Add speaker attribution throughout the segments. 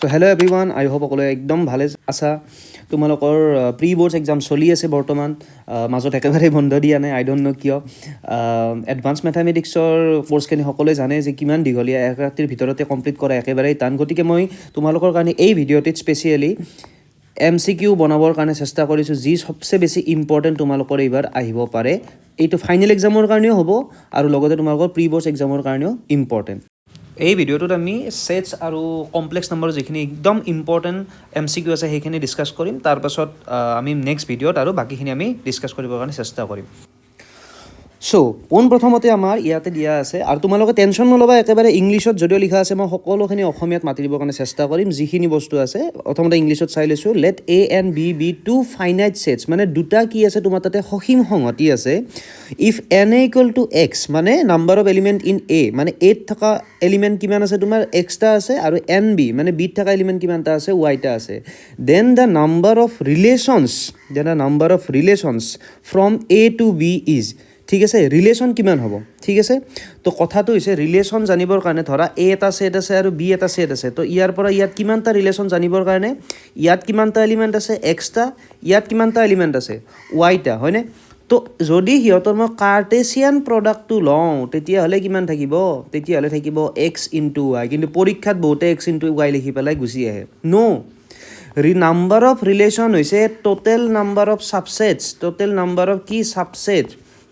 Speaker 1: So hello everyone, I hope সকলোৱে একদম ভালে আছা। তোমালোকৰ প্ৰি বৰ্ডছ এক্সাম চলি আছে বৰ্তমান, মাজত একেবাৰে বন্ধ দিয়া নাই, আই ডোণ্ট ন' কিয়। এডভান্স মেথামেটিক্সৰ কোৰ্চখিনি সকলোৱে জানে যে কিমান দীঘলীয়া, এক ৰাতিৰ ভিতৰতে কমপ্লিট কৰা একেবাৰেই টান। গতিকে মই তোমালোকৰ কাৰণে এই ভিডিঅ'টিত স্পেচিয়েলি MCQ বনাবৰ কাৰণে চেষ্টা কৰিছোঁ, যি সবচে বেছি ইম্পৰ্টেণ্ট তোমালোকৰ এইবাৰ আহিব পাৰে। এইটো ফাইনেল এক্সামৰ কাৰণেও হ'ব আৰু লগতে তোমালোকৰ প্ৰি বৰ্ডছ এক্সামৰ কাৰণেও ইম্পৰ্টেণ্ট। এই ভিডিঅ'টোত আমি ছেটছ আৰু কমপ্লেক্স নম্বৰ যিখিনি একদম ইম্পৰ্টেণ্ট MCQ আছে সেইখিনি ডিছকাছ কৰিম। তাৰপাছত আমি নেক্সট ভিডিঅ'ত আৰু বাকীখিনি আমি ডিছকাছ কৰিবৰ কাৰণে চেষ্টা কৰিম। চ' পোনপ্ৰথমতে আমাৰ ইয়াতে দিয়া আছে, আৰু তোমালোকে টেনশ্যন নল'বা, একেবাৰে ইংলিছত যদিও লিখা আছে মই সকলোখিনি অসমীয়াত মাতি দিবৰ কাৰণে চেষ্টা কৰিম। যিখিনি বস্তু আছে প্ৰথমতে ইংলিছত চাই লৈছোঁ। Let A and B be two finite sets, মানে দুটা কি আছে তোমাৰ তাতে সসীম সংহতি আছে। If n equal to x, মানে number of element in A, মানে Aত থকা এলিমেণ্ট কিমান আছে তোমাৰ এক্সটা আছে, আৰু NB মানে Bত থকা এলিমেণ্ট কিমানটা আছে ৱাইটা আছে। Then the number of relations from A to B is, ঠিক আছে, ৰিলেশ্যন কিমান হ'ব, ঠিক আছে। তো কথাটো হৈছে ৰিলেশ্যন জানিবৰ কাৰণে ধৰা A এটা ছেট আছে আৰু B এটা ছেট আছে। তো ইয়াৰ পৰা ইয়াত কিমানটা ৰিলেশ্যন জানিবৰ কাৰণে ইয়াত কিমানটা এলিমেণ্ট আছে এক্সটা, ইয়াত কিমানটা এলিমেণ্ট আছে ৱাইটা, হয়নে? তো যদি সিহঁতৰ মই কাৰ্টেছিয়ান প্ৰডাক্টটো লওঁ তেতিয়াহ'লে কিমান থাকিব, তেতিয়াহ'লে থাকিব এক্স ইনটু ৱাই। কিন্তু পৰীক্ষাত বহুতে এক্স ইনটু ৱাই লিখি পেলাই গুচি আহে। নাম্বাৰ অফ ৰিলেশ্যন হৈছে total number of subsets, total number of কি ছাবছেট,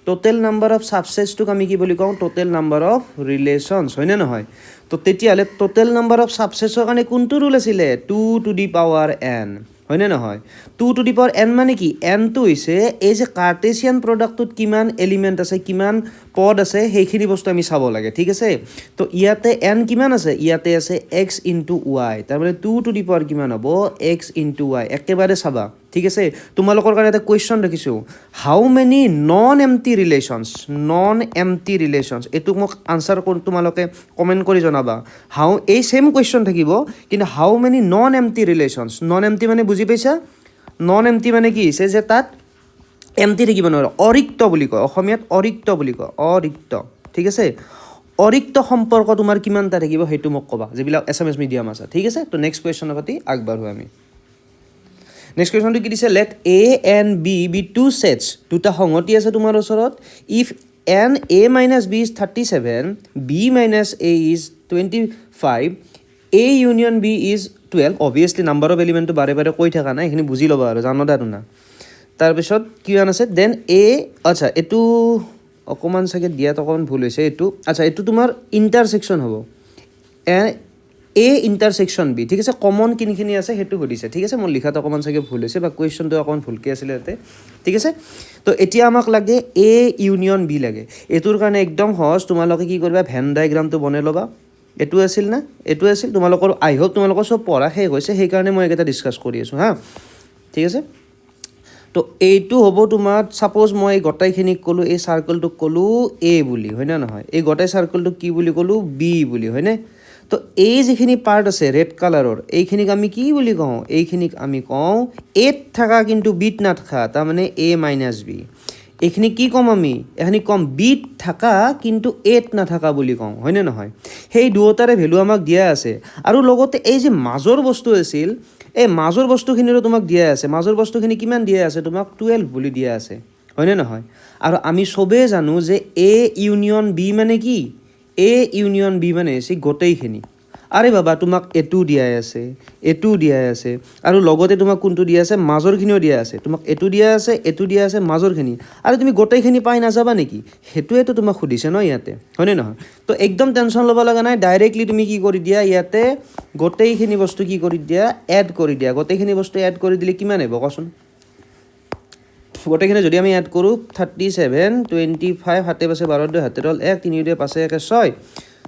Speaker 1: টোটেল নাম্বাৰ অফ ছাবছেটছটোক আমি কি বুলি কওঁ, টোটেল নাম্বাৰ অফ ৰিলেশ্যনছ, হয়নে নহয়? তো তেতিয়াহ'লে টোটেল নাম্বাৰ অফ ছাবছেটছৰ কাৰণে কোনটো ৰুল আছিলে, 2 to the power n, হয়নে নহয়? 2 to the power n মানে কি, nটো হৈছে এই যে কাৰ্টেছিয়ান প্ৰডাক্টটোত কিমান এলিমেণ্ট আছে, কিমান পদ আছে, সেইখিনি বস্তু আমি চাব লাগে, ঠিক আছে। তো ইয়াতে n কিমান আছে, ইয়াতে আছে এক্স ইনটু ৱাই, তাৰমানে 2 to the power কিমান হ'ব, এক্স ইনটু ৱাই। একেবাৰে চাবা, ঠিক আছে। তোমালোকৰ কাৰণে এটা কুৱেশ্যন ৰাখিছোঁ, হাউ মেনি নন এমটি ৰিলেশ্যনছ, এইটোক মোক আনচাৰ তোমালোকে কমেণ্ট কৰি জনাবা। এই ছেম কুৱেশ্যন থাকিব, কিন্তু how many non empty relations, non empty মানে বুজি পাইছা? নন এমটি মানে কি হৈছে যে তাত এমটি থাকিব নোৱাৰে, অৰিক্ত বুলি কয়, অসমীয়াত অৰিক্ত বুলি কয়, অৰিক্ত, ঠিক আছে। অৰিক্ত সম্পৰ্ক তোমাৰ কিমানটা থাকিব সেইটো মোক ক'বা, যিবিলাক SMS মিডিয়াম আছে, ঠিক আছে। তো নেক্সট কুৱেশ্যনৰ প্ৰতি আগবাঢ়োঁ আমি। নেক্সট কুৱেশ্যনটো কি দিছে, late A and B be two sets, দুটা সংহতি আছে তোমাৰ ওচৰত। If n A minus B is 37, B minus A is 25, A union B is 12, obviously number of এলিমেণ্টটো বাৰে বাৰে কৈ থকা নাই, এইখিনি বুজি ল'বা আৰু জানো দা না। তাৰপিছত কিমান আছে, দেন আচ্ছা এইটো অকণমান চাগে দিয়াত অকণমান ভুল হৈছে, এইটো তোমাৰ ইণ্টাৰছেকশ্যন হ'ব, A ইণ্টাৰছেকশ্যন B, ঠিক আছে। কমন কিনিখিনি আছে সেইটো সুধিছে, ঠিক আছে। মোৰ লিখাত অকণমান চাগে ভুল হৈছে, বা কুৱেশ্যনটো অকণমান ভুলকৈ আছিলে ইয়াতে, ঠিক আছে। তো এতিয়া আমাক লাগে A ইউনিয়ন B লাগে। এইটোৰ কাৰণে একদম সহজ, তোমালোকে কি কৰিবা, ভেন ডায়েগ্ৰামটো বনাই ল'বা। এইটো আছিল না, এইটো আছিল তোমালোকৰ, আই হোপ তোমালোকৰ চব পঢ়া শেষ হৈছে, সেইকাৰণে মই এইকেইটা ডিছকাছ কৰি আছোঁ হা, ঠিক আছে। তো এইটো হ'ব তোমাৰ, ছাপ'জ মই এই গোটাইখিনিক ক'লোঁ, এই চাৰ্কলটোক ক'লোঁ A বুলি, হয়নে নহয়? এই গোটাই চাৰ্কলটোক কি বুলি ক'লোঁ, B বুলি, হয়নে? তো এই যিখিনি পাৰ্ট আছে ৰেড কালাৰৰ, এইখিনিক আমি কি বুলি কওঁ, এইখিনিক আমি কওঁ Aত থকা কিন্তু Bত নাথাকা, তাৰমানে A মাইনাছ B। এইখিনি কি ক'ম আমি, এইখিনি ক'ম Bত থকা কিন্তু Aত নাথাকা বুলি কওঁ, হয়নে নহয়? সেই দুয়োটাৰে ভেলু আমাক দিয়া আছে, আৰু লগতে এই যে মাজৰ বস্তু আছিল, এই মাজৰ বস্তুখিনিৰো তোমাক দিয়া আছে। মাজৰ বস্তুখিনি কিমান দিয়া আছে তোমাক, 12 বুলি দিয়া আছে, হয়নে নহয়? আৰু আমি চবেই জানো যে A ইউনিয়ন B মানে কি, A ইউনিয়ন B মানে হৈছে গোটেইখিনি। আৰে বাবা, তোমাক এইটো দিয়াই আছে, এইটো দিয়াই আছে, আৰু লগতে তোমাক কোনটো দিয়া আছে, মাজৰখিনিও দিয়া আছে। তোমাক এইটো দিয়া আছে, এইটো দিয়া আছে, মাজৰখিনি, আৰু তুমি গোটেইখিনি পাই নাযাবা নেকি, সেইটোৱেতো তোমাক সুধিছে ন ইয়াতে, হয়নে নহয়? তো একদম টেনশ্যন ল'ব লগা নাই, ডাইৰেক্টলি তুমি কি কৰি দিয়া, ইয়াতে গোটেইখিনি বস্তু কি কৰি দিয়া, এড কৰি দিয়া। গোটেইখিনি বস্তু এড কৰি দিলে কিমান হ'ব কোৱাচোন? গোটেইখিনি যদি আমি এড কৰোঁ, 37, 25, 7 আছে 12, 2 হাতে হ'ল 1, 3 2 5 1 6,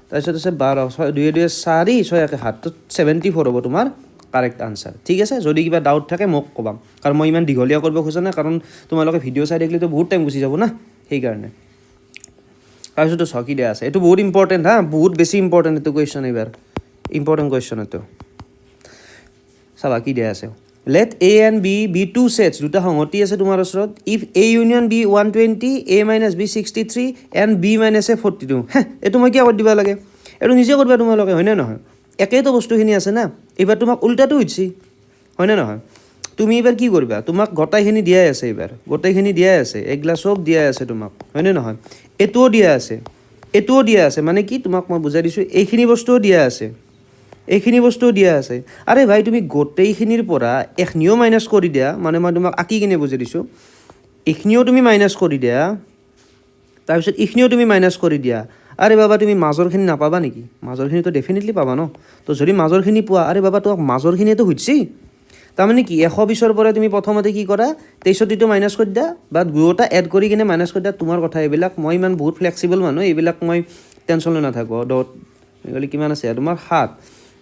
Speaker 1: তাৰপিছত আছে 12, 6 2 2 4, 6 1 7, তো 74 হ'ব তোমাৰ কাৰেক্ট আনচাৰ, ঠিক আছে। যদি কিবা ডাউট থাকে মোক ক'বা, কাৰণ মই ইমান দীঘলীয়া কৰিব খোজা নাই, কাৰণ তোমালোকে ভিডিঅ' চাই থাকিলেতো বহুত টাইম গুচি যাব না, সেইকাৰণে। তাৰপিছতো চকী দিয়া আছে, এইটো বহুত ইম্পৰ্টেণ্ট হা, বহুত বেছি ইম্পৰ্টেণ্ট এইটো কুৱেশ্যন, এইবাৰ ইম্পৰ্টেণ্ট কুৱেশ্যন এইটো। চাবা কি দিয়া আছে, late A and B be two sets, দুটা সংহতি আছে তোমাৰ ওচৰত। If A union B 120, A minus B 63 and B minus A 42, এইটো মই কিয় কৰি দিব লাগে, এইটো নিজে কৰিবা তোমালোকে, হয়নে নহয়? একেইতো বস্তুখিনি আছে না এইবাৰ তোমাক উল্টাটো হৈছে হয়নে নহয় তুমি এইবাৰ কি কৰিবা তোমাক গোটাইখিনি দিয়াই আছে এইবাৰ গোটাইখিনি দিয়াই আছে এগলা চব দিয়াই আছে তোমাক হয়নে নহয় এটোও দিয়া আছে মানে কি তোমাক মই বুজাই দিছোঁ এইখিনি বস্তুও দিয়া আছে আৰে ভাই তুমি গোটেইখিনিৰ পৰা এখনিও মাইনাছ কৰি দিয়া মানে মই তোমাক আঁকি কিনে বুজাই দিছোঁ এইখিনিও তুমি মাইনাছ কৰি দিয়া তাৰপিছত এইখিনিও তুমি মাইনাছ কৰি দিয়া আৰে বাবা তুমি মাজৰখিনি নাপাবা নেকি মাজৰখিনিতো ডেফিনেটলি পাবা ন তো যদি মাজৰখিনি পোৱা আৰে বাবা তোমাক মাজৰখিনিয়েতো সুধিছি তাৰমানে কি 120ৰ পৰা তুমি প্ৰথমতে কি কৰা 63টো মাইনাছ কৰি দিয়া বা দুয়োটা এড কৰি কিনে মাইনাছ কৰি দিয়া তোমাৰ কথা এইবিলাক মই ইমান বহুত ফ্লেক্সিবল মানুহ এইবিলাক মই টেনশ্যন লৈ নাথাকোঁ ডট গ'লে কিমান আছে তোমাৰ 7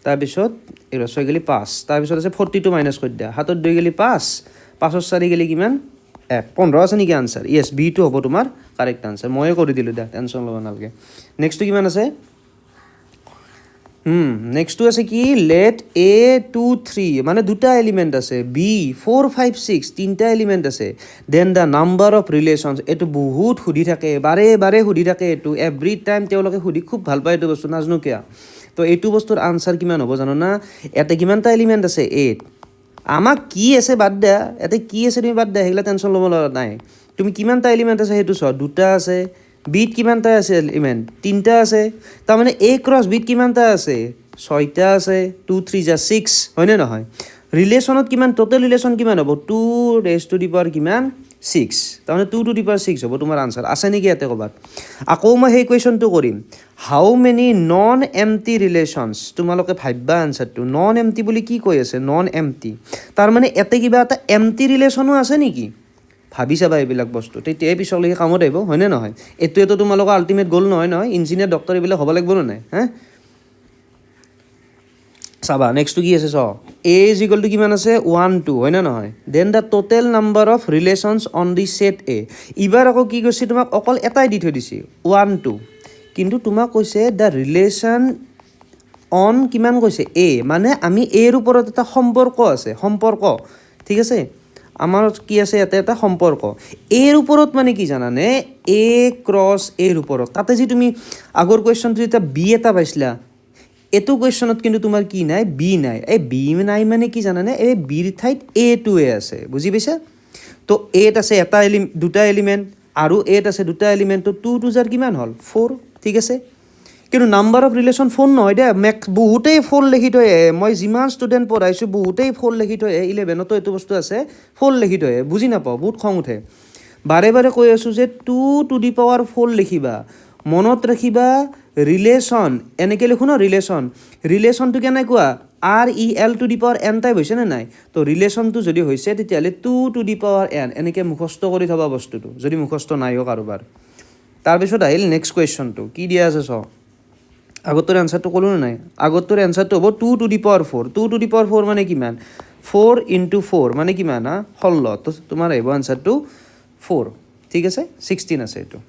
Speaker 1: তাৰপিছত 6 গ'লে 5 তাৰপিছত আছে 42 মাইনাছ কৰি দিয়া 7ত 2 গ'লে 5 5ৰ 4 গ'লে কিমান 15 আছে নেকি আনচাৰ য়েছ বিটো হ'ব তোমাৰ কাৰেক্ট আনচাৰ ময়ে কৰি দিলোঁ দিয়া টেনশ্যন ল'ব নালাগে নেক্সটটো কিমান আছে নেক্সটটো আছে কি লেট A23 মানে দুটা এলিমেণ্ট আছে B4 5 6 তিনিটা এলিমেণ্ট আছে then the number of relations এইটো বহুত সুধি থাকে বাৰে সুধি থাকে এইটো এভৰি টাইম তেওঁলোকে সুধি খুব ভাল পায় এইটো বস্তু নাজানো কিয় তো এইটো বস্তুৰ আনচাৰ কিমান হ'ব জানো না ইয়াতে কিমানটা এলিমেণ্ট আছে 8 আমাক কি আছে বাদ দিয়া ইয়াতে কি আছে তুমি বাদ দিয়া সেইগিলা টেনশ্যন ল'ব লগা নাই তুমি কিমানটা এলিমেণ্ট আছে সেইটো চোৱা দুটা আছে বিট কিমানটা আছে এলিমেণ্ট তিনিটা আছে তাৰমানে এ ক্ৰছ বিট কিমানটা আছে 6টা আছে 2 3 যা 6 হয়নে নহয় ৰিলেশ্যনত কিমান টোটেল ৰিলেশ্যন কিমান হ'ব 2 ৰেজ টু দি পাৱাৰ কিমান 6 তাৰমানে 2 টু দি পাৱাৰ 6 হ'ব তোমাৰ আনচাৰ আছে নেকি ইয়াতে ক'ৰবাত আকৌ মই সেই কুৱেশ্যনটো কৰিম হাউ মেনি নন এমটি ৰিলেশ্যনছ তোমালোকে ভাবিবা আনচাৰটো নন এমটি বুলি কি কৈ আছে নন এমটি তাৰমানে ইয়াতে কিবা এটা এমটি ৰিলেশ্যনো আছে নেকি ভাবি চাবা এইবিলাক বস্তু তেতিয়াই পিছলৈকে কামত আহিব হয়নে নহয় এইটোৱেতো তোমালোকৰ আল্টিমেট গ'ল নহয় ইঞ্জিনিয়াৰ ডক্টৰ এইবিলাক হ'ব লাগিব নে নাই চাবা নেক্সটটো কি আছে এ ইজ ইকুৱেল টু কিমান আছে 1 2 হয়নে নহয় then the total number of relations on the set A এইবাৰ আকৌ কি কৈছে তোমাক অকল এটাই দি থৈ দিছে 1 2 কিন্তু তোমাক কৈছে দ্য ৰিলেশ্যন অন কিমান কৈছে এ মানে আমি এৰ ওপৰত এটা সম্পৰ্ক ঠিক আছে আমাৰ কি আছে ইয়াতে এটা সম্পৰ্ক এৰ ওপৰত মানে কি জানানে এ ক্ৰছ এৰ ওপৰত তাতে যি তুমি আগৰ কুৱেশ্যনটো যেতিয়া বি এটা পাইছিলা এইটো কুৱেশ্যনত কিন্তু তোমাৰ কি নাই বি নাই এই বি নাই মানে কি জানানে এই বিৰ ঠাইত এটোৱে আছে বুজি পাইছা তো এত আছে দুটা এলিমেণ্ট আৰু এত আছে দুটা এলিমেণ্ট তো 2 2 যাৰ কিমান হ'ল 4 ঠিক আছে কিন্তু নাম্বাৰ অফ ৰিলেশ্যন 4 নহয় দে বহুতেই 4 লিখি থৈ মই যিমান ষ্টুডেণ্ট পঢ়াইছোঁ বহুতেই 4 লিখি থৈ 11তো এইটো বস্তু আছে 4 লিখি থৈ বুজি নাপাওঁ বহুত খং উঠে বাৰে কৈ আছোঁ যে 2 টু দি পাৱাৰ 4 লিখিবা মনত ৰাখিবা ৰিলেশ্যন এনেকৈ লিখোঁ ন ৰিলেশ্যনটো কেনেকুৱা REL two the power N type হৈছে নে নাই তো ৰিলেশ্যনটো যদি হৈছে তেতিয়াহ'লে 2 টু দি পাৱাৰ এন এনেকৈ মুখস্থ কৰি থবা বস্তুটো যদি মুখস্থ নাইও কাৰোবাৰ তাৰপিছত আহিল নেক্সট কুৱেশ্যনটো কি দিয়া আছে আগতটোৰ এনচাৰটো ক'লোঁ নে নাই আগতটোৰ এনচাৰটো হ'ব 2 two the power 4 2 two the power 4 মানে কিমান 4 ইনটু 4 মানে কিমান 16 তো তোমাৰ আহিব আনচাৰটো 4 ঠিক আছে 16 আছে এইটো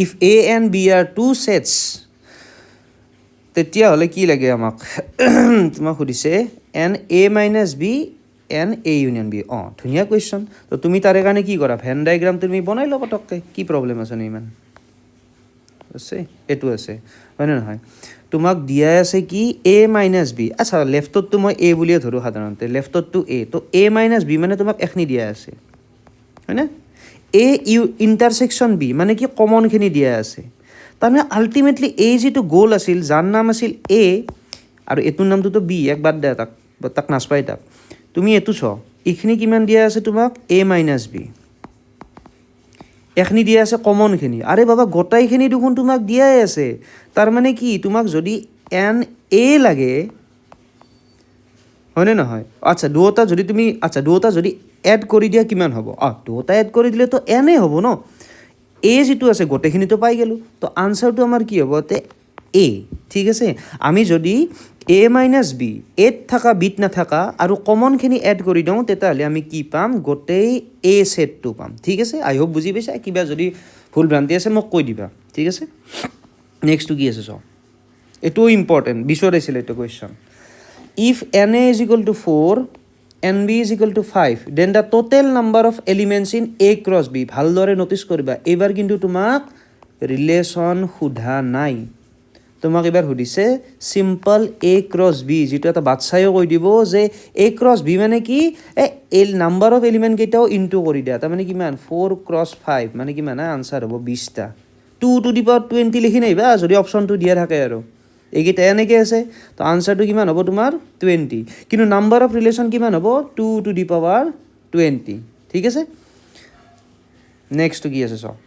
Speaker 1: if A and B are two sets তেতিয়াহ'লে কি লাগে আমাক তোমাক সুধিছে N A minus B N A union B ধুনীয়া কুৱেশ্যন তো তুমি তাৰে কাৰণে কি কৰা ভেন ডায়েগ্ৰাম তুমি বনাই লোৱা পটককৈ কি প্ৰব্লেম আছে নো ইমান আছে এইটো আছে হয়নে নহয় তোমাক দিয়াই আছে কি এ মাইনাছ বি আচ্ছা লেফ্টতটো মই এ বুলিয়ে ধৰোঁ সাধাৰণতে লেফ্টতটো এ তো এ মাইনাছ বি মানে তোমাক এখনি দিয়া আছে হয়নে এ ইণ্টাৰছেকশ্যন বি মানে কি কমনখিনি দিয়া আছে তাৰমানে আল্টিমেটলি এই যিটো গ'ল আছিল যাৰ নাম আছিল এ আৰু এইটোৰ নামটোতো বি এক বাদ দিয়া তাক নাচপাই তাক তুমি এইটো এইখিনি কিমান দিয়া আছে তোমাক এ মাইনাছ বি এখনি দিয়া আছে কমনখিনি আৰে বাবা গোটাইখিনি দেখোন তোমাক দিয়াই আছে তাৰমানে কি তোমাক যদি এন এ লাগে হয়নে নহয় আচ্ছা দুটা যদি এড কৰি দিয়া কিমান হ'ব দুটা এড কৰি দিলেতো এনে হ'ব ন এ যিটো আছে গোটেইখিনিতো পাই গ'লোঁ তো আনচাৰটো আমাৰ কি হ'ব এ ঠিক আছে আমি যদি এ মাইনাছ বি এত থকা বিত নাথাকা আৰু কমনখিনি এড কৰি দিওঁ তেতিয়াহ'লে আমি কি পাম গোটেই এ ছেটটো পাম ঠিক আছে আই হোপ বুজি পাইছা কিবা যদি ভুল ভ্ৰান্তি আছে মোক কৈ দিবা ঠিক আছে নেক্সটটো কি আছে এইটোও ইম্পৰ্টেণ্ট বিচৰাইছিলে এইটো question if N A is equal to 4 N B is equal to 5 then the total number of elements in A cross B ভালদৰে ন'টিছ কৰিবা এইবাৰ কিন্তু তোমাক ৰিলেশ্যন সোধা নাই তোমাক এবাৰ সুধিছে চিম্পল এ ক্ৰছ বি, যিটো এটা বাচ্চায়ো কৈ দিব যে এ ক্ৰছ বি মানে কি, এই নাম্বাৰ অফ এলিমেণ্ট কেইটাও ইনটু কৰি দিয়া, তাৰমানে কিমান 4 ক্ৰছ 5 মানে কিমান আনচাৰ হ'ব 20টা। 2 টু দি পাৱাৰ 20 লিখি নাহিবা যদি অপশ্যনটো দিয়া থাকে আৰু এইকেইটা এনেকৈ আছে, তো আনচাৰটো কিমান হ'ব তোমাৰ 20, কিন্তু নাম্বাৰ অফ ৰিলেশ্যন কিমান হ'ব 2 টু দি পাৱাৰ 20, ঠিক আছে। নেক্সটটো কি আছে চাওক,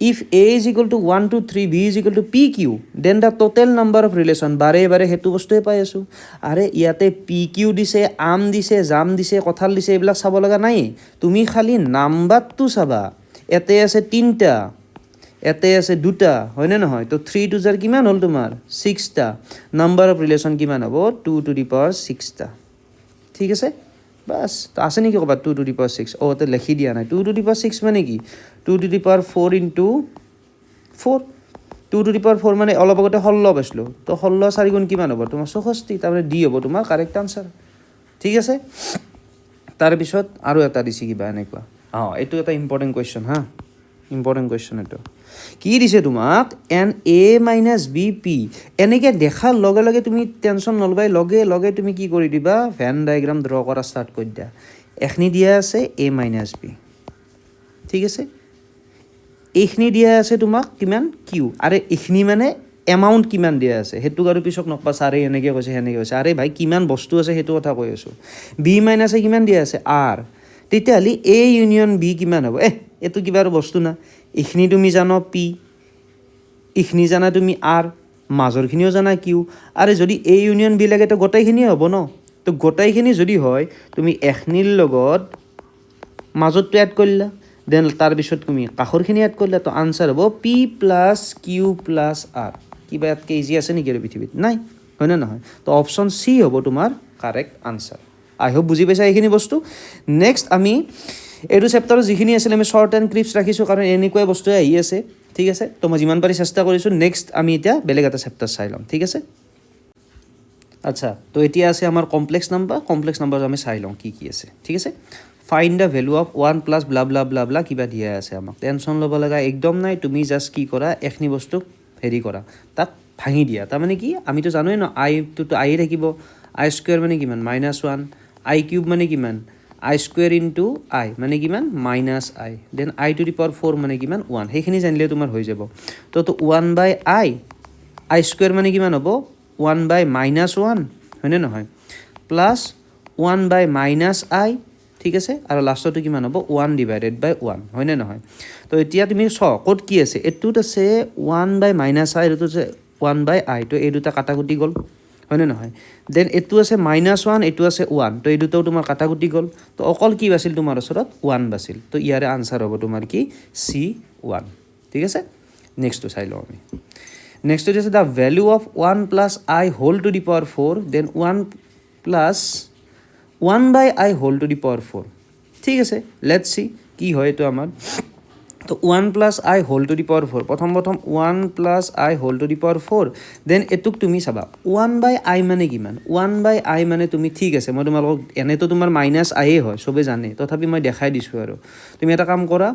Speaker 1: if a is equal to 1 2 3 b is equal to pq then the total number of relation, বাৰে বাৰে সেইটো বস্তুৱে পাই আছোঁ। আৰে ইয়াতে pq দিছে, আম দিছে, জাম দিছে, কঁঠাল দিছে, এইবিলাক চাব লগা নাই, তুমি খালি নাম্বাৰটো চাবা। ইয়াতে আছে 3টা, ইয়াতে আছে 2টা, হয়নে নহয়, তো 3 টু যাৰ কিমান হ'ল তোমাৰ 6টা, নাম্বাৰ অফ ৰিলেশ্যন কিমান হ'ব 2 টু দি পাৱাৰ 6টা, ঠিক আছে। বাছ আছে নেকি ক'ৰবাত 2 টু দি পাৱাৰ 6, তাতে লিখি দিয়া নাই। 2 টু দি পাৱাৰ 6 মানে কি 2 two the power 4 into 4, 2 two the power 4 মানে অলপ আগতে 16 পাইছিলোঁ, তো 16 4 গুণ কিমান হ'ব তোমাৰ 64, তাৰমানে ডি হ'ব তোমাৰ কাৰেক্ট আনচাৰ, ঠিক আছে। তাৰপিছত আৰু এটা দিছে কিবা এনেকুৱা, এইটো এটা ইম্পৰ্টেণ্ট কুৱেশ্যন হা, ইম্পৰ্টেণ্ট কুৱেশ্যন এইটো। কি দিছে তোমাক N A minus B P, এনেকৈ দেখাৰ লগে লগে তুমি টেনশ্যন নলবাই, লগে লগে তুমি কি কৰি দিবা ভেন ডায়েগ্ৰাম ড্ৰ কৰা ষ্টাৰ্ট কৰি দিয়া। এইখিনি দিয়া আছে এ মাইনাছ বি, ঠিক আছে, এইখিনি দিয়া আছে তোমাক কিমান কিউ, আৰে এইখিনি মানে এমাউণ্ট কিমান দিয়া আছে সেইটোক আৰু পিছত নকবা ছাৰে এনেকৈ কৈছে সেনেকৈ কৈছে, আৰে ভাই কিমান বস্তু আছে সেইটো কথা কৈ আছোঁ। বি মাইনাছে কিমান দিয়া আছে আৰ, তেতিয়াহ'লে এ ইউনিয়ন বি কিমান হ'ব, এইটো কিবা আৰু বস্তু না, এইখিনি তুমি জানা পি, এইখিনি জানা তুমি আৰ, মাজৰখিনিও জানা কিউ, আৰু যদি এ ইউনিয়ন বি লাগে তো গোটেইখিনিয়ে হ'ব ন, তো গোটেইখিনি যদি হয় তুমি এখিনিৰ লগত মাজতটো এড কৰিলা, দেন তাৰপিছত তুমি কাষৰখিনি এড কৰিলা, তো আনচাৰ হ'ব P plus Q plus R. কিবা ইয়াতকৈ ইজি আছে নেকি আৰু পৃথিৱীত, নাই, হয়নে নহয়, তো অপশ্যন চি হ'ব তোমাৰ কাৰেক্ট আনচাৰ। আই হোপ বুজি পাইছা এইখিনি বস্তু। নেক্সট আমি এইটো চেপ্টাৰত যিখিনি আছিলে আমি শ্বৰ্ট এণ্ড ক্লিপছ ৰাখিছোঁ, কাৰণ এনেকুৱাই বস্তুৱে আহি আছে, ঠিক আছে। তো মই যিমান পাৰি চেষ্টা কৰিছোঁ। নেক্সট আমি এতিয়া বেলেগ এটা চেপ্টাৰ চাই ল'ম, ঠিক আছে। আচ্ছা, তো এতিয়া আছে আমাৰ কমপ্লেক্স নাম্বাৰ আমি চাই লওঁ কি কি আছে, ঠিক আছে। Find the value of 1 plus blah blah blah blah কিবা দিয়া আছে আমাক, টেনশ্যন ল'ব লগা একদম নাই, তুমি জাষ্ট কি কৰা এইখিনি বস্তুক হেৰি কৰা, তাক ভাঙি দিয়া। তাৰমানে কি আমিতো জানোৱেই ন, আইটোতো আইয়ে থাকিব, আই স্কুৱেৰ মানে কিমান -1, আই কিউব মানে কিমান আই স্কুৱেৰ ইনটু আই মানে কিমান -আই, then I to the power 4 মানে কিমান 1, সেইখিনি জানিলে তোমাৰ হৈ যাব। তো 1 বাই আই, আই স্কুৱেৰ মানে কিমান হ'ব 1 বাই -1, হয়নে নহয়, প্লাছ 1 বাই আই, ঠিক আছে, আৰু লাষ্টটো কিমান হ'ব 1 ডিভাইডেড বাই 1, হয়নে নহয়। তো এতিয়া তুমি ক'ত কি আছে, এইটোত আছে 1 বাই আই, এইটোত আছে 1 বাই আই, তো এই দুটা কাটাকুটি গ'ল, হয়নে নহয়। দেন এইটো আছে -1, এইটো আছে 1, তো এই দুটাও তোমাৰ কাটাকুটি গ'ল, তো অকল কি বাছিল তোমাৰ ওচৰত 1 বাছিল, তো ইয়াৰে আনচাৰ হ'ব তোমাৰ কি C1, ঠিক আছে। নেক্সটটো চাই লওঁ আমি। নেক্সট হৈছে the value of 1 plus I whole to the power 4, then 1 plus 1 by I whole to the power 4, ঠিক আছে। লেটছ চি কি হয় এইটো আমাৰ। তো 1 plus I whole to the power 4, প্ৰথম 1 plus I whole to the power 4, then এইটোক তুমি চাবা 1 বাই আই মানে কিমান, 1 বাই আই মানে তুমি, ঠিক আছে মই তোমালোকক এনেতো তোমাৰ -আইয়ে হয় চবে জানে, তথাপি মই দেখাই দিছোঁ আৰু তুমি এটা কাম কৰা,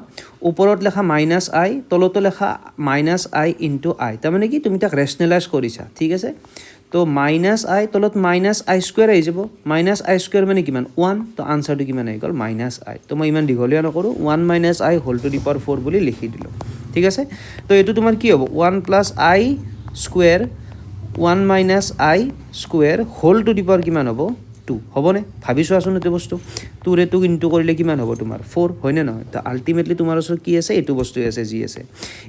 Speaker 1: ওপৰত লেখা -আই, তলতো লেখা -আই ইনটু আই, তাৰমানে কি তুমি তাক ৰেচনেলাইজ কৰিছা, ঠিক আছে। তো -আই তলত -আই স্কুৱেৰ আহি যাব, -আই স্কুৱেৰ মানে কিমান 1, তো আনচাৰটো কিমান আহি গ'ল -আই। তো মই ইমান দীঘলীয়া নকৰোঁ, 1 - আই হোল টু দি পাৱাৰ 4 বুলি লিখি দিলোঁ, ঠিক আছে। তো এইটো তোমাৰ কি হ'ব 1 plus I square 1 - I square whole to the power কিমান হ'ব 2, হ'বনে, ভাবি চোৱাচোন এইটো বস্তু, 2ৰে 2 ইনটু কৰিলে কিমান হ'ব তোমাৰ 4, হয়নে নহয়। তো আল্টিমেটলি তোমাৰ ওচৰত কি আছে, এইটো বস্তুৱে আছে যি আছে।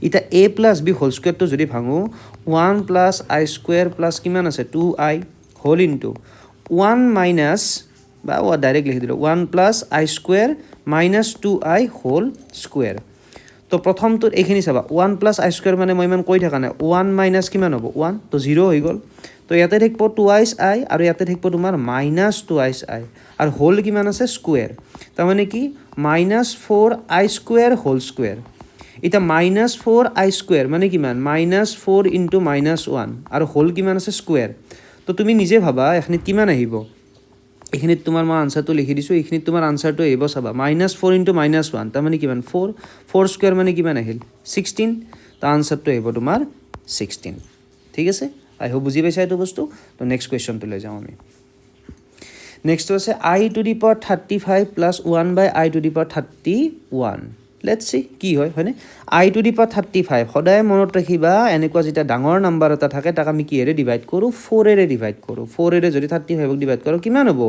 Speaker 1: এতিয়া এ প্লাছ বি হোল স্কুৱেৰটো যদি ভাঙোঁ, 1 প্লাছ আই স্কুৱেৰ প্লাছ কিমান আছে 2i হোল ইনটু 1 মাইনাছ, বা ডাইৰেক্ট লিখি দিলোঁ 1 plus I square -2i whole square. তো প্ৰথমটোত এইখিনি চাবা 1 প্লাছ আই স্কুৱেৰ মানে মই ইমান কৈ থকা নাই, 1 মাইনাছ কিমান হ'ব 1, তো 0 হৈ গ'ল। তো ইয়াতে থাকিব 2i আৰু ইয়াতে থাকিব তোমাৰ -2i, আৰু হোল কিমান আছে স্কুৱেৰ, তাৰমানে কি -4i স্কুৱেৰ হোল স্কুৱেৰ। এতিয়া -4i স্কুৱেৰ মানে কিমান -4 ইনটু -1, আৰু হোল কিমান আছে স্কুৱেৰ। তো তুমি নিজে ভাবা এইখিনিত কিমান আহিব, এইখিনিত তোমাৰ মই আনচাৰটো লিখি দিছোঁ, এইখিনিত তোমাৰ আনচাৰটো আহিব চাবা -4 ইনটু -1, তাৰমানে কিমান 4 স্কুৱেৰ মানে কিমান আহিল 16, তাৰ আনচাৰটো আহিব তোমাৰ 16, ঠিক আছে। আই হোপ বুজি পাইছা এইটো বস্তু তো নেক্সট কুৱেশ্যনটোলৈ যাওঁ আমি নেক্সটটো আছে i to the power 35 plus 1 by i to the power 31 let's see কি হয় হয়নে আই টু দি পাৱাৰ 35 সদায় মনত ৰাখিবা এনেকুৱা যেতিয়া ডাঙৰ নাম্বাৰ এটা থাকে তাক আমি কিহেৰে ডিভাইড কৰোঁ 4এৰে ডিভাইড কৰোঁ 4এৰে যদি 35ক ডিভাইড কৰোঁ কিমান হ'ব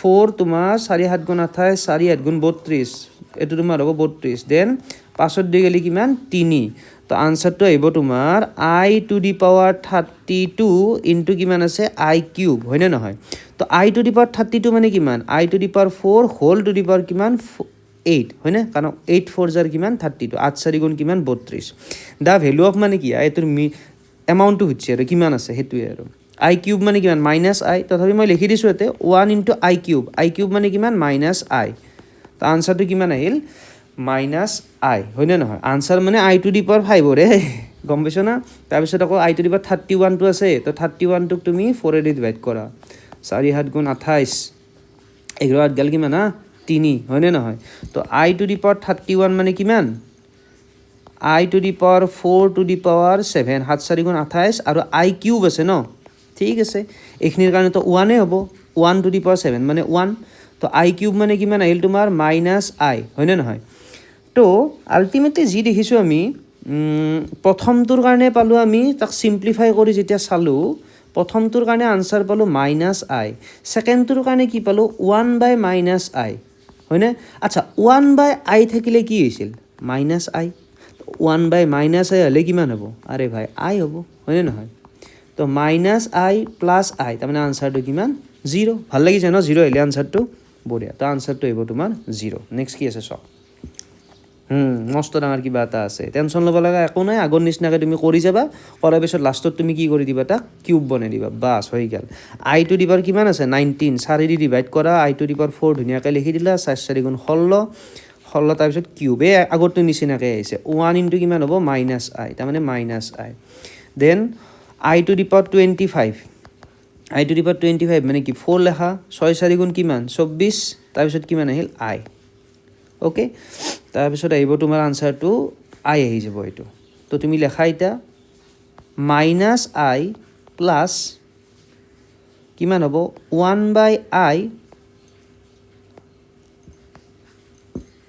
Speaker 1: 4 তোমাৰ 4 7 গুণ 28 4 8 গুণ 32 এইটো তোমাৰ হ'ব 32 দেন 5 দি গ'লে কিমান 3 তো আনসাৰটো আহিব তোমাৰ আই টু দি পাৱাৰ 32 ইনটু কিমান আছে আই কিউব হয়নে নহয় তো আই টু দি পাৱাৰ 32 মানে কিমান i to the power 4 whole to the power কিমান 8 হয়নে কাৰণ 8 4 জাৰ কিমান 32 8 4 গুণ কিমান 32 দা ভ্যালু অফ মানে কি এইটোৰ এমাউণ্টটো হচ্ছে আৰু কিমান আছে সেইটোৱে আৰু আই কিউব মানে কিমান মাইনাছ আই তথাপি মই লিখি দিছোঁ ইয়াতে 1 ইনটু আই কিউব মানে কিমান মাইনাছ আই তো আনসাৰটো কিমান আহিল মাইনাছ আই হয়নে নহয় আনসাৰ মানে আই টু দি পাৱাৰ 5 ৰে গম পাইছ না তাৰপিছত আকৌ আই টু দি পাৱাৰ 31টো আছে তো 31টোক তুমি 4এৰে ডিভাইড কৰা 4 7 গুণ 28 11 8 গেল কিমান 3 হয়নে নহয় তো আই টু দি পাৱাৰ 31 মানে কিমান i to the power 4 to the power 7 7 4 গুণ 28 আৰু আই কিউব আছে ন ঠিক আছে এইখিনিৰ কাৰণে তো 1 হ'ব 1 টু দি পাৱাৰ 7 মানে 1 তো আই কিউব মানে কিমান আহিল তোমাৰ মাইনাছ আই হয়নে নহয় তো আল্টিমেটলি যি দেখিছোঁ আমি প্ৰথমটোৰ কাৰণে পালোঁ আমি তাক চিম্প্লিফাই কৰি যেতিয়া চালোঁ প্ৰথমটোৰ কাৰণে আনসাৰ পালোঁ মাইনাছ আই ছেকেণ্ডটোৰ কাৰণে কি পালোঁ 1 বাই মাইনাছ আই হয়নে আচ্ছা 1 বাই আই থাকিলে কি হৈছিল মাইনাছ আই 1 বাই মাইনাছ আই হ'লে কিমান হ'ব আৰে ভাই আই হ'ব হয়নে নহয় তো মাইনাছ আই প্লাছ আই তাৰমানে আনসাৰটো কিমান 0 ভাল লাগিছে ন 0 আহিলে আনসাৰটো বঢ়িয়া তো আনসাৰটো আহিব তোমাৰ 0 নেক্সট কি আছে চাওক মস্ত ডাঙৰ কিবা এটা আছে টেনশ্যন ল'ব লগা একো নাই আগৰ নিচিনাকৈ তুমি কৰি যাবা কৰাৰ পিছত লাষ্টত তুমি কি কৰি দিবা তাক কিউব বনাই দিবা বাছ হৈ গ'ল আই টু দি পাৱাৰ কিমান আছে 19 4 দি ডিভাইড কৰা আই টু দি পাৱাৰ 4 ধুনীয়াকৈ লিখি দিলা 4 4 গুণ 16 তাৰপিছত কিউবে আগৰটো নিচিনাকৈ আহিছে 1 ইনটু কিমান হ'ব মাইনাছ আই তাৰমানে minus I then I to the power 25 I to the power 25 মানে কি 4 লেখা 6 4 গুণ কিমান 24 তাৰপিছত কিমান আহিল আই ওকে তাৰপিছত আহিব তোমাৰ আনসাৰটো আই আহি যাব এইটো তো তুমি লেখা এতিয়া মাইনাছ আই প্লাছ কিমান হ'ব 1 by i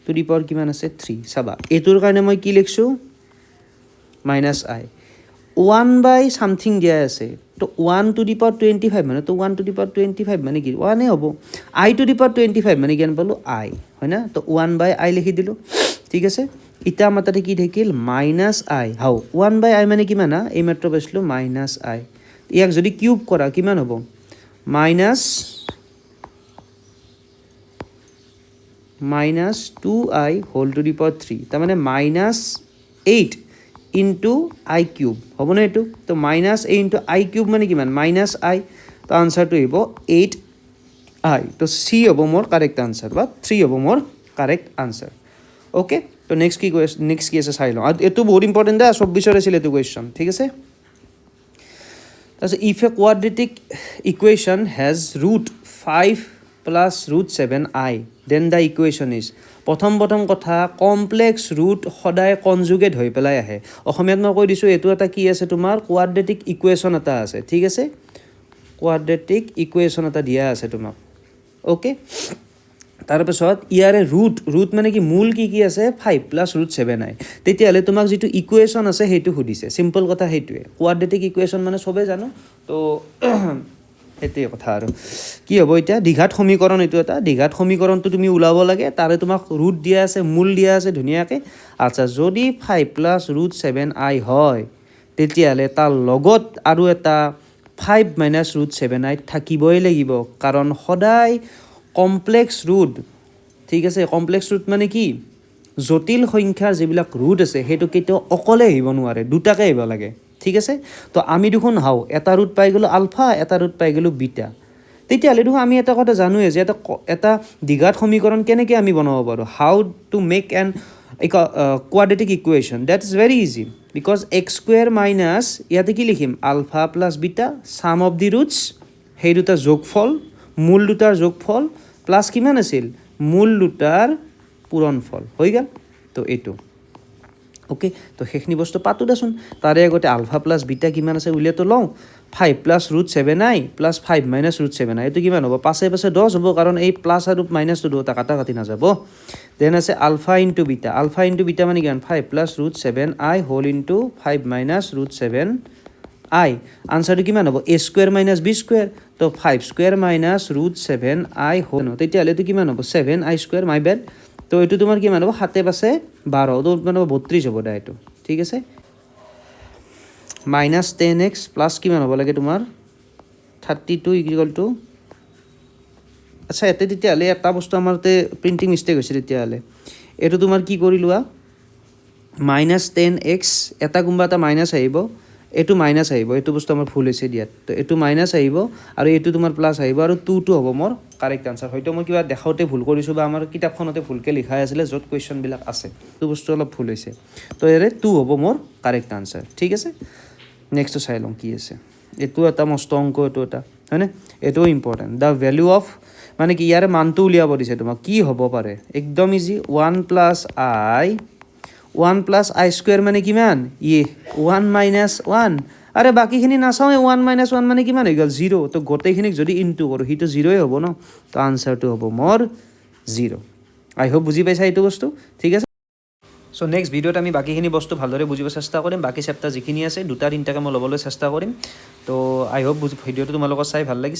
Speaker 1: to the power কিমান আছে 3 চাবা এইটোৰ কাৰণে মই কি লিখিছোঁ মাইনাছ আই 1 বাই সামথিং দিয়া আছে তো 1 টু দি পাৱাৰ 25 মানে তো 1 টু দি পাৱাৰ 25 মানে কি 1 হ'ব আই টু দি পাৱাৰ 25 মানে কিমান পালোঁ আই হয় না তো 1 বাই আই লিখি দিলোঁ ঠিক আছে এতিয়া আমাৰ তাতে কি থাকিল মাইনাছ আই হাও 1 বাই আই মানে কিমান এই মাত্ৰ পাইছিলোঁ মাইনাছ আই ইয়াক যদি কিউব কৰা কিমান হ'ব minus 2i whole to the power 3 তাৰমানে মাইনাছ 8 ইনটু আই কিউব হ'বনে এইটো তো মাইনাছ এ ইনটু আই কিউব মানে কিমান মাইনাছ আই তো আনসাৰটো আহিব 8i তো চি হ'ব মোৰ কাৰেক্ট আনসাৰ বা 3 হ'ব মোৰ কাৰেক্ট আনসাৰ ওকে তো নেক্সট কি আছে চাই লওঁ আৰু এইটো বহুত ইম্পৰ্টেণ্ট দে 24 আছিল এইটো কুৱেশ্যন ঠিক আছে তাৰপিছত if a quadratic equation has root 5 plus root 7i then the equation is প্ৰথম কথা কমপ্লেক্স ৰুট সদায় কনজুগেট হৈ পেলাই আহে অসমীয়াত মই কৈ দিছোঁ এইটো এটা কি আছে তোমাৰ কোৱাড্ৰেটিক ইকুৱেশ্যন এটা আছে ঠিক আছে কোৱাড্ৰেটিক ইকুৱেশ্যন এটা দিয়া আছে তোমাক ওকে তাৰপিছত ইয়াৰে ৰুট মানে কি মূল কি আছে 5 প্লাছ ৰুট 7i তেতিয়াহ'লে তোমাক যিটো ইকুৱেশ্যন আছে সেইটো সুধিছে চিম্পল কথা সেইটোৱে কোৱাড্ৰেটিক ইকুৱেশ্যন মানে চবেই জানো তো সেইটোৱে কথা আৰু কি হ'ব এতিয়া দ্বিঘাত সমীকৰণ এইটো এটা দ্বিঘাত সমীকৰণটো তুমি ওলাব লাগে তাৰে তোমাক ৰুট দিয়া আছে মূল দিয়া আছে ধুনীয়াকৈ আচ্ছা যদি 5 প্লাছ ৰুট 7i হয় তেতিয়াহ'লে তাৰ লগত আৰু এটা 5 মাইনাছ ৰুট 7i থাকিবই লাগিব কাৰণ সদায় কমপ্লেক্স ৰুট ঠিক আছে কমপ্লেক্স ৰুট মানে কি জটিল সংখ্যাৰ যিবিলাক ৰুট আছে সেইটো কেতিয়াও অকলে আহিব নোৱাৰে দুটাকে আহিব লাগে ঠিক আছে তো আমি দেখোন এটা ৰুট পাই গ'লোঁ আলফা এটা ৰুট পাই গ'লোঁ বিটা তেতিয়াহ'লে দেখোন আমি এটা কথা জানোৱে যে এটা দ্বিঘাত সমীকৰণ কেনেকৈ আমি বনাব পাৰোঁ how to make an quadratic equation that is very easy because x square minus ইয়াতে কি লিখিম alpha plus beta sum of the roots সেই দুটা যোগফল মূল দুটাৰ যোগফল প্লাছ কিমান আছিল মূল দুটাৰ পূৰণফল হৈ গ'ল তো এইটো অ'কে তো সেইখিনি বস্তু পাতো দেচোন তাৰে আগতে আলফা প্লাছ বিটা কিমান আছে উলিয়াইতো লওঁ 5 plus root 7i plus 5 minus root 7i এইটো কিমান হ'ব 5 5 10 হ'ব কাৰণ এই প্লাছ আৰু মাইনাছটো দুটা কাটা কাটি নাযাব দেন আছে আলফা ইনটু বিটা মানে কিমান 5 plus root 7i whole into 5 minus root 7i আনসাৰটো কিমান হ'ব a square minus b square তো 5 square minus root 7i whole তেতিয়াহ'লে এইটো কিমান হ'ব 7i স্কুৱেৰ মাই বেড তো এইটো তোমাৰ কিমান হ'ব 7 পাছে 12 তো মানে 32 হ'ব দা এইটো ঠিক আছে মাইনাছ 10x প্লাছ কিমান হ'ব লাগে তোমাৰ 32 ইকুৱেল টু আচ্ছা ইয়াতে তেতিয়াহ'লে এটা বস্তু আমাৰ প্ৰিণ্টিং মিষ্টেক হৈছে তেতিয়াহ'লে এইটো তোমাৰ কি কৰি লোৱা মাইনাছ 10x এটা কোনোবা এটা মাইনাছ আহিব এইটো মাইনাছ আহিব এইটো বস্তু আমাৰ ভুল হৈছে দিয়াত তো এইটো মাইনাছ আহিব আৰু এইটো তোমাৰ প্লাছ আহিব আৰু 2 হ'ব মোৰ কাৰেক্ট আনসাৰ হয়তো মই কিবা দেখাওঁতে ভুল কৰিছোঁ বা আমাৰ কিতাপখনতে ভুলকৈ লিখা আছিলে য'ত কুৱেশ্যনবিলাক আছে এইটো বস্তু অলপ ভুল হৈছে তো ইয়াৰে 2 হ'ব মোৰ কাৰেক্ট আনসাৰ ঠিক আছে নেক্সটটো চাই লওঁ কি আছে এইটো এটা মস্ত অংক এইটো এটা হয়নে এইটোও ইম্পৰ্টেণ্ট দ্য ভেলু অফ মানে কি ইয়াৰে মানটো উলিয়াব দিছে তোমাক কি হ'ব পাৰে একদম ইজি 1 প্লাছ i স্কুৱেৰ মানে কিমান 1 মাইনাছ 1 আৰে বাকীখিনি নাচাওঁ 1 মাইনাছ 1 মানে কিমান হৈ গ'ল 0 তো গোটেইখিনিক যদি ইনটু কৰোঁ সিটো 0ই হ'ব ন তো আনচাৰটো হ'ব মোৰ 0 আই হোপ বুজি পাইছা এইটো বস্তু ঠিক আছে চ' নেক্সট ভিডিঅ'ত আমি বাকীখিনি বস্তু ভালদৰে বুজিব চেষ্টা কৰিম বাকী চেপ্টাৰ যিখিনি আছে 2-3টাকৈ মই ল'বলৈ চেষ্টা কৰিম তো আই হোপ ভিডিঅ'টো তোমালোকৰ চাই ভাল লাগিছে